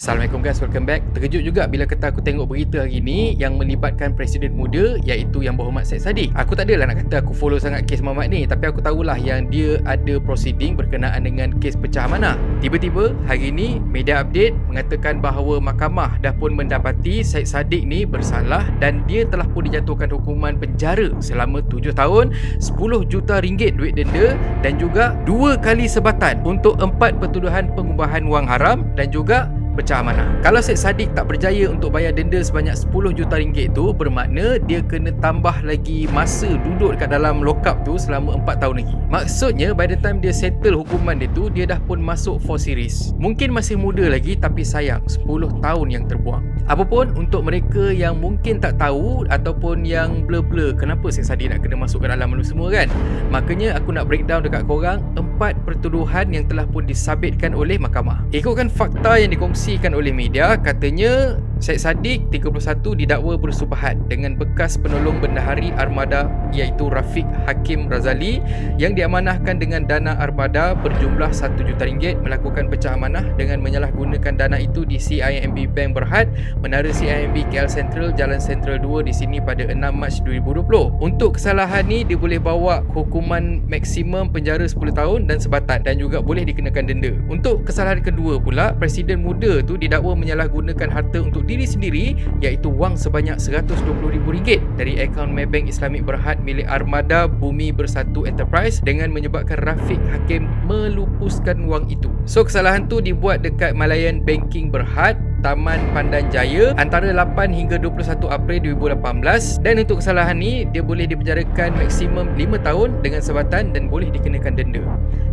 Assalamualaikum guys, welcome back. Terkejut juga bila kata aku tengok berita hari ni yang melibatkan Presiden muda iaitu Yang Berhormat Syed Saddiq. Aku tak adalah nak kata aku follow sangat kes Mamat ni, tapi aku tahulah yang dia ada proceeding berkenaan dengan kes pecah amanah. Tiba-tiba hari ni media update mengatakan bahawa mahkamah dah pun mendapati Syed Saddiq ni bersalah dan dia telah pun dijatuhkan hukuman penjara selama 7 tahun, 10 juta ringgit duit denda dan juga 2 kali sebatan untuk 4 pertuduhan pengubahan wang haram dan juga pecah amanah. Kalau Syed Saddiq tak berjaya untuk bayar denda sebanyak 10 juta ringgit tu, bermakna dia kena tambah lagi masa duduk dekat dalam lockup tu selama 4 tahun lagi. Maksudnya by the time dia settle hukuman dia tu, dia dah pun masuk 4 series. Mungkin masih muda lagi tapi sayang 10 tahun yang terbuang. Apapun untuk mereka yang mungkin tak tahu ataupun yang blur-blur kenapa Syed Saddiq nak kena masuk ke dalam ni semua kan, makanya aku nak breakdown dekat korang 4 pertuduhan yang telah pun disabitkan oleh mahkamah. Ikutkan fakta yang dikongsikan oleh media, katanya Syed Saddiq 31 didakwa bersubahat dengan bekas penolong bendahari armada iaitu Rafiq Hakim Razali yang diamanahkan dengan dana armada berjumlah 1 juta ringgit melakukan pecah amanah dengan menyalahgunakan dana itu di CIMB Bank Berhad, Menara CIMB KL Sentral, Jalan Sentral 2 di sini pada 6 Mac 2020. Untuk kesalahan ni dia boleh bawa hukuman maksimum penjara 10 tahun dan sebatan dan juga boleh dikenakan denda. Untuk kesalahan kedua pula, Presiden muda tu didakwa menyalahgunakan harta untuk diri sendiri iaitu wang sebanyak RM120,000 dari akaun Maybank Islamic Berhad milik Armada Bumi Bersatu Enterprise dengan menyebabkan Rafiq Hakim melupuskan wang itu. So kesalahan tu dibuat dekat Malayan Banking Berhad, Taman Pandan Jaya antara 8 hingga 21 April 2018 dan untuk kesalahan ni dia boleh dipenjarakan maksimum 5 tahun dengan sebatan dan boleh dikenakan denda.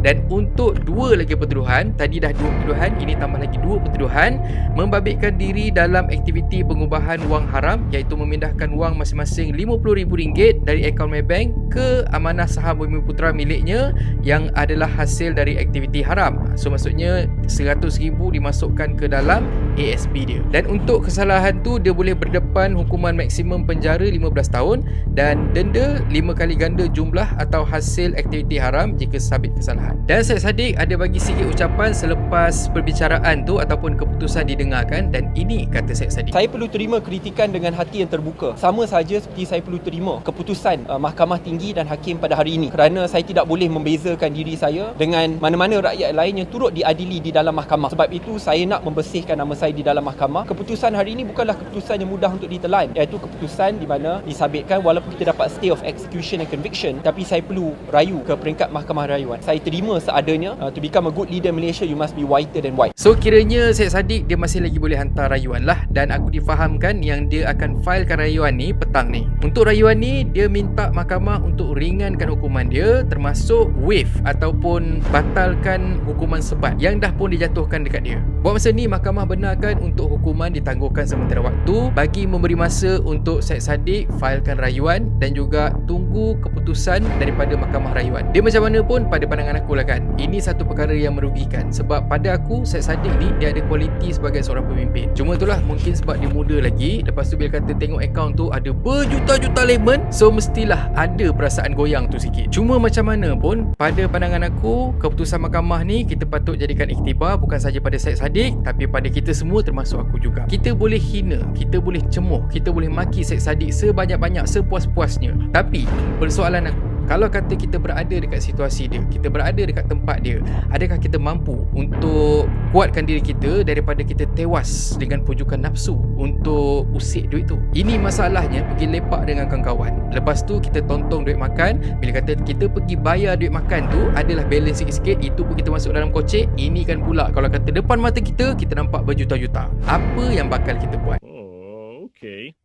Dan untuk 2 lagi pertuduhan, tadi dah 2 pertuduhan, ini tambah lagi 2 pertuduhan, membabitkan diri dalam aktiviti pengubahan wang haram iaitu memindahkan wang masing-masing RM50,000 dari akaun Maybank ke amanah saham Bumi Putra miliknya yang adalah hasil dari aktiviti haram. So maksudnya RM100,000 dimasukkan ke dalam ASB dia. Dan untuk kesalahan tu dia boleh berdepan hukuman maksimum penjara 15 tahun dan denda 5 kali ganda jumlah atau hasil aktiviti haram jika sabit kesalahan. Dan Syed Saddiq ada bagi sikit ucapan selepas perbicaraan tu ataupun keputusan didengarkan dan ini kata Syed Saddiq. Saya perlu terima kritikan dengan hati yang terbuka. Sama saja seperti saya perlu terima keputusan Mahkamah Tinggi dan Hakim pada hari ini. Kerana saya tidak boleh membezakan diri saya dengan mana-mana rakyat lain yang turut diadili di dalam mahkamah. Sebab itu saya nak membersihkan nama saya di dalam mahkamah. Keputusan hari ini bukanlah keputusan yang mudah untuk ditelan, iaitu keputusan di mana disabitkan walaupun kita dapat stay of execution and conviction, tapi saya perlu rayu ke peringkat mahkamah rayuan. Saya terima seadanya. To become a good leader Malaysia, you must be whiter than white. So kiranya Syed Saddiq dia masih lagi boleh hantar rayuan lah, dan aku difahamkan yang dia akan filekan rayuan ni petang ni. Untuk rayuan ni dia minta mahkamah untuk ringankan hukuman dia, termasuk waive ataupun batalkan hukuman sebat yang dah pun dijatuhkan dekat dia. Buat masa ni mahkamah benarkan untuk hukuman ditangguhkan sementara waktu bagi memberi masa untuk Syed Saddiq filekan rayuan dan juga tunggu keputusan daripada mahkamah rayuan. Dia macam mana pun pada pandangan aku lah kan, ini satu perkara yang merugikan sebab pada aku Syed Saddiq ni dia ada kualiti sebagai seorang pemimpin. Cuma itulah mungkin sebab dia muda lagi, lepas tu bila kata tengok akaun tu ada berjuta-juta lemon, so mestilah ada perasaan goyang tu sikit. Cuma macam mana pun pada pandangan aku, keputusan mahkamah ni kita patut jadikan iktibar bukan saja pada Syed Saddiq tapi pada kita semua termasuk aku juga. Kita boleh hina, kita boleh cemuh, kita boleh maki Syed Saddiq sebanyak-banyak, sepuas-puasnya. Tapi persoalan aku, kalau kata kita berada dekat situasi dia, kita berada dekat tempat dia, adakah kita mampu untuk kuatkan diri kita daripada kita tewas dengan pujukan nafsu untuk usik duit tu? Ini masalahnya pergi lepak dengan kawan-kawan. Lepas tu kita tontong duit makan. Bila kata kita pergi bayar duit makan tu adalah balance sikit-sikit, itu pun kita masuk dalam kocek. Ini kan pula kalau kata depan mata kita, kita nampak berjuta-juta. Apa yang bakal kita buat? Okay.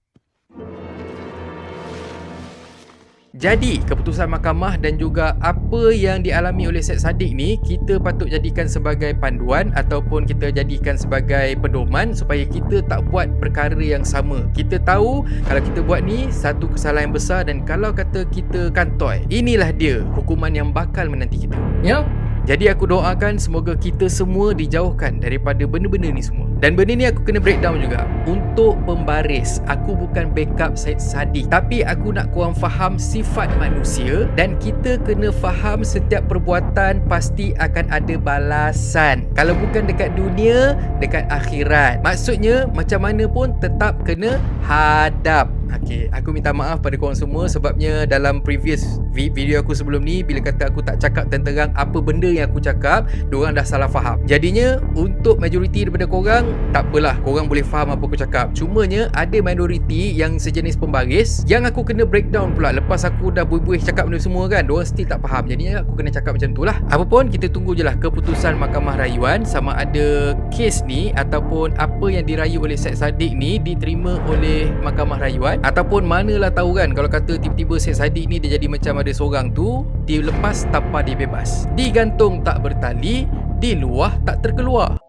Jadi, keputusan mahkamah dan juga apa yang dialami oleh Syed Saddiq ni kita patut jadikan sebagai panduan ataupun kita jadikan sebagai pedoman supaya kita tak buat perkara yang sama. Kita tahu kalau kita buat ni satu kesalahan besar dan kalau kata kita kantoi, inilah dia hukuman yang bakal menanti kita. Ya? Jadi aku doakan semoga kita semua dijauhkan daripada benda-benda ni semua. Dan benda ni aku kena breakdown juga. Untuk pembaris, aku bukan backup Syed Saddiq, tapi aku nak korang faham sifat manusia dan kita kena faham setiap perbuatan pasti akan ada balasan. Kalau bukan dekat dunia, dekat akhirat. Maksudnya macam mana pun tetap kena hadap. Okay, aku minta maaf pada korang semua sebabnya dalam previous video aku sebelum ni, bila kata aku tak cakap terang apa benda yang aku cakap, diorang dah salah faham. Jadinya untuk majoriti daripada korang, tak apalah, korang boleh faham apa aku cakap. Cumanya ada minoriti yang sejenis pembaris yang aku kena breakdown pula lepas aku dah buih-buih cakap benda semua kan, diorang still tak faham. Jadinya aku kena cakap macam tu lah. Apapun, kita tunggu je lah keputusan Mahkamah Rayuan sama ada kes ni ataupun apa yang dirayu oleh Syed Saddiq ni diterima oleh Mahkamah Rayuan, ataupun manalah tahu kan, kalau kata tiba-tiba Syed Saddiq ni dia jadi macam ada seorang tu, dia lepas tanpa dia bebas, digantung tak bertali, diluah tak terkeluar.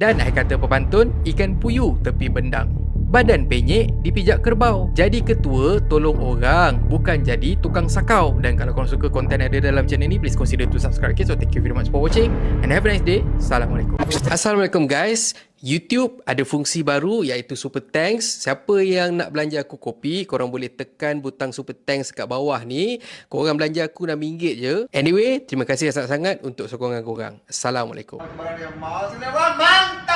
Dan akhir kata pepantun, ikan puyuh tepi bendang, badan penyek dipijak kerbau. Jadi ketua tolong orang, bukan jadi tukang sakau. Dan kalau korang suka konten yang ada dalam channel ni, please consider to subscribe. Okay, so thank you very much for watching and have a nice day. Assalamualaikum. Assalamualaikum guys. YouTube ada fungsi baru iaitu Super Thanks. Siapa yang nak belanja aku kopi, korang boleh tekan butang Super Thanks kat bawah ni. Korang belanja aku RM6 je. Anyway, terima kasih sangat-sangat untuk sokongan korang. Assalamualaikum. Barang yang mahal, sini orang, bang!